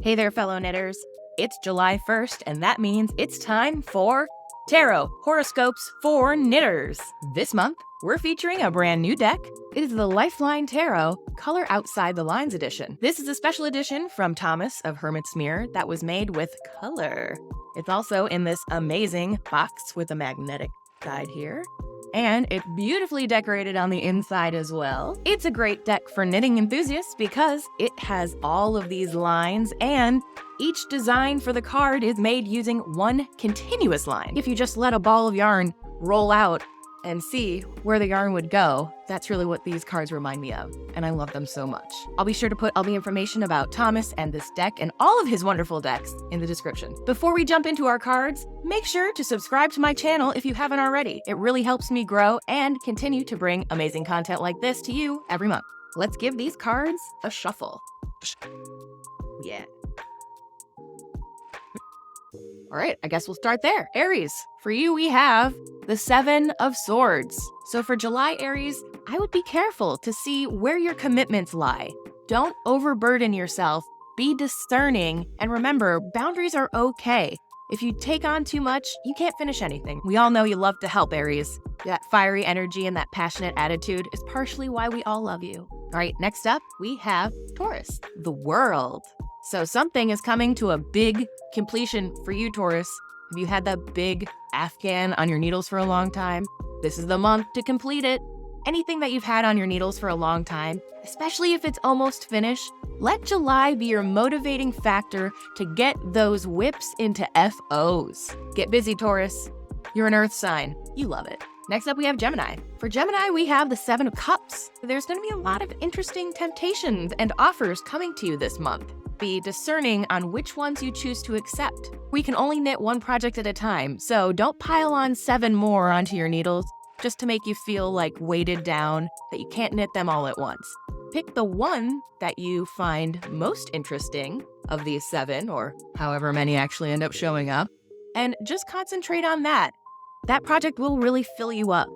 Hey there, fellow knitters. It's July 1st, and that means it's time for Tarot Horoscopes for Knitters. This month, we're featuring a brand new deck. It is the Lifeline Tarot Color Outside the Lines edition. This is a special edition from Thomas of Hermit's Mirror that was made with color. It's also in this amazing box with a magnetic side here. And it's beautifully decorated on the inside as well. It's a great deck for knitting enthusiasts because it has all of these lines, and each design for the card is made using one continuous line. If you just let a ball of yarn roll out and see where the yarn would go, that's really what these cards remind me of, and I love them so much. I'll be sure to put all the information about Thomas and this deck and all of his wonderful decks in the description. Before we jump into our cards, make sure to subscribe to my channel if you haven't already. It really helps me grow and continue to bring amazing content like this to you every month. Let's give these cards a shuffle. Yeah. All right, I guess we'll start there. Aries, for you we have the Seven of Swords. So for July, Aries, I would be careful to see where your commitments lie. Don't overburden yourself, be discerning, and remember, boundaries are okay. If you take on too much, you can't finish anything. We all know you love to help, Aries. That fiery energy and that passionate attitude is partially why we all love you. All right, next up, we have Taurus, the World. So something is coming to a big completion for you, Taurus. Have you had that big Afghan on your needles for a long time? This is the month to complete it. Anything that you've had on your needles for a long time, especially if it's almost finished, let July be your motivating factor to get those whips into FOs. Get busy, Taurus. You're an earth sign. You love it. Next up, we have Gemini. For Gemini, we have the Seven of Cups. There's going to be a lot of interesting temptations and offers coming to you this month. Be discerning on which ones you choose to accept. We can only knit one project at a time, so don't pile on 7 more onto your needles just to make you feel like weighted down, that you can't knit them all at once. Pick the one that you find most interesting of these 7, or however many actually end up showing up, and just concentrate on that. That project will really fill you up,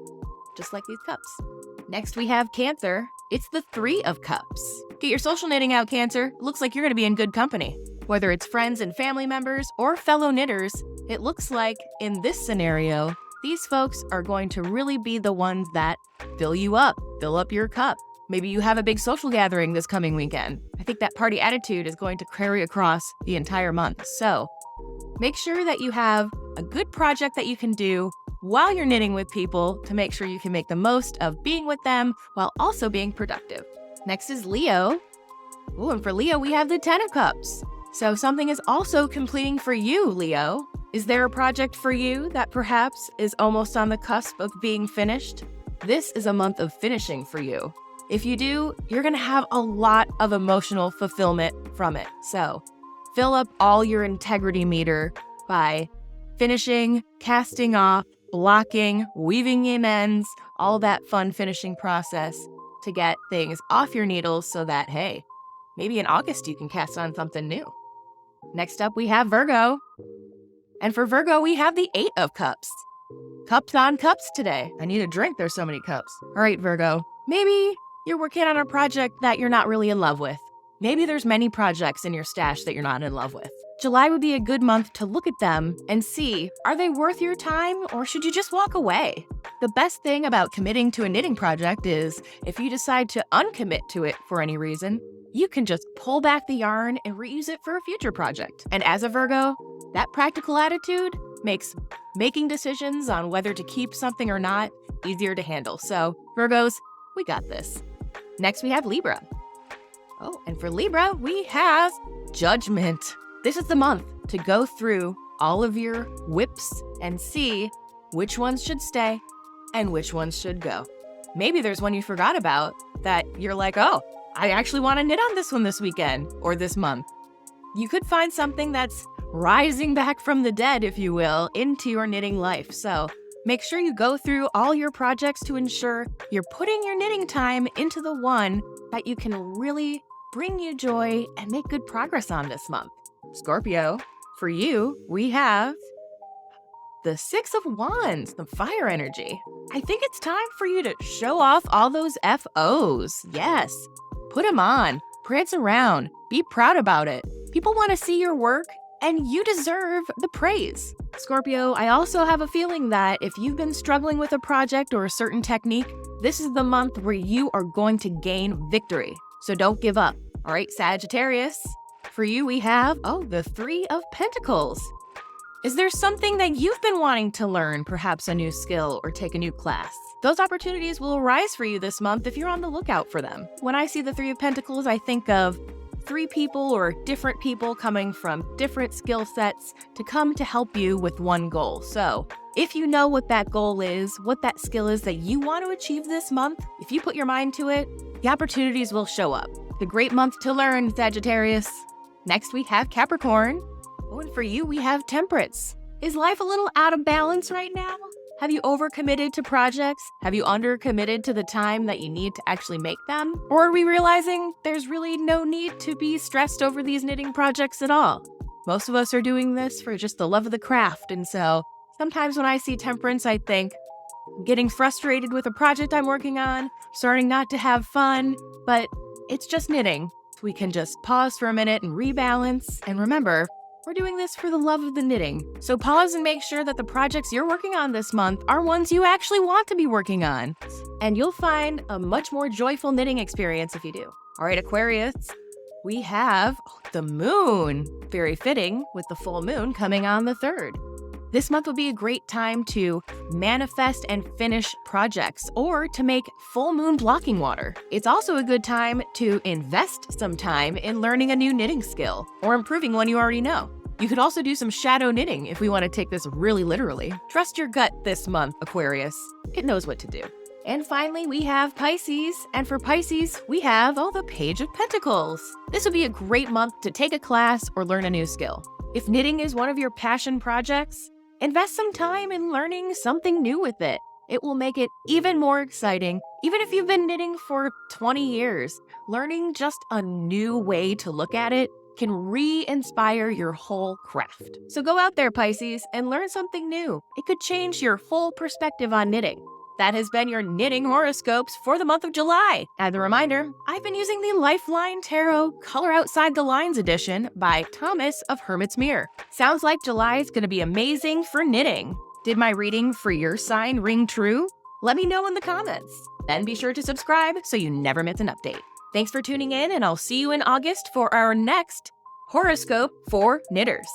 just like these cups. Next, we have Cancer. It's the Three of Cups. Get your social knitting out, Cancer. It looks like you're going to be in good company. Whether it's friends and family members or fellow knitters, it looks like in this scenario, these folks are going to really be the ones that fill you up, fill up your cup. Maybe you have a big social gathering this coming weekend. I think that party attitude is going to carry across the entire month. So make sure that you have a good project that you can do while you're knitting with people to make sure you can make the most of being with them while also being productive. Next is Leo. Ooh, and for Leo, we have the Ten of Cups. So something is also completing for you, Leo. Is there a project for you that perhaps is almost on the cusp of being finished? This is a month of finishing for you. If you do, you're gonna have a lot of emotional fulfillment from it. So fill up all your integrity meter by finishing, casting off, blocking, weaving in ends, all that fun finishing process to get things off your needles so that, hey, maybe in August you can cast on something new. Next up, we have Virgo. And for Virgo, we have the Eight of Cups. Cups on cups today. I need a drink, there's so many cups. All right, Virgo, maybe you're working on a project that you're not really in love with. Maybe there's many projects in your stash that you're not in love with. July would be a good month to look at them and see, are they worth your time or should you just walk away? The best thing about committing to a knitting project is if you decide to uncommit to it for any reason, you can just pull back the yarn and reuse it for a future project. And as a Virgo, that practical attitude makes making decisions on whether to keep something or not easier to handle. So Virgos, we got this. Next, we have Libra. Oh, and for Libra, we have Judgment. This is the month to go through all of your whips and see which ones should stay and which ones should go. Maybe there's one you forgot about that you're like, oh, I actually want to knit on this one this weekend or this month. You could find something that's rising back from the dead, if you will, into your knitting life. So make sure you go through all your projects to ensure you're putting your knitting time into the one that you can really bring you joy and make good progress on this month. Scorpio, for you, we have the Six of Wands, the fire energy. I think it's time for you to show off all those FOs. Yes, put them on, prance around, be proud about it. People want to see your work, and you deserve the praise. Scorpio, I also have a feeling that if you've been struggling with a project or a certain technique, this is the month where you are going to gain victory. So don't give up. All right, Sagittarius, for you we have, the Three of Pentacles. Is there something that you've been wanting to learn, perhaps a new skill or take a new class? Those opportunities will arise for you this month if you're on the lookout for them. When I see the Three of Pentacles, I think of three people or different people coming from different skill sets to come to help you with one goal. So if you know what that goal is, what that skill is that you want to achieve this month, if you put your mind to it, the opportunities will show up. It's a great month to learn, Sagittarius. Next, we have Capricorn. And for you, we have Temperance. Is life a little out of balance right now? Have you overcommitted to projects? Have you undercommitted to the time that you need to actually make them? Or are we realizing there's really no need to be stressed over these knitting projects at all? Most of us are doing this for just the love of the craft, and so sometimes when I see Temperance, I think, I'm getting frustrated with a project I'm working on, starting not to have fun, but it's just knitting. We can just pause for a minute and rebalance, and remember, we're doing this for the love of the knitting. So pause and make sure that the projects you're working on this month are ones you actually want to be working on. And you'll find a much more joyful knitting experience if you do. All right, Aquarius, we have the moon. Very fitting with the full moon coming on the 3rd. This month will be a great time to manifest and finish projects or to make full moon blocking water. It's also a good time to invest some time in learning a new knitting skill or improving one you already know. You could also do some shadow knitting if we want to take this really literally. Trust your gut this month, Aquarius. It knows what to do. And finally, we have Pisces. And for Pisces, we have, the Page of Pentacles. This would be a great month to take a class or learn a new skill. If knitting is one of your passion projects, invest some time in learning something new with it. It will make it even more exciting. Even if you've been knitting for 20 years, learning just a new way to look at it can re-inspire your whole craft. So go out there, Pisces, and learn something new. It could change your full perspective on knitting. That has been your knitting horoscopes for the month of July. As a reminder, I've been using the Lifeline Tarot Color Outside the Lines edition by Thomas of Hermit's Mirror. Sounds like July is going to be amazing for knitting. Did my reading for your sign ring true? Let me know in the comments. Then be sure to subscribe so you never miss an update. Thanks for tuning in, and I'll see you in August for our next horoscope for knitters.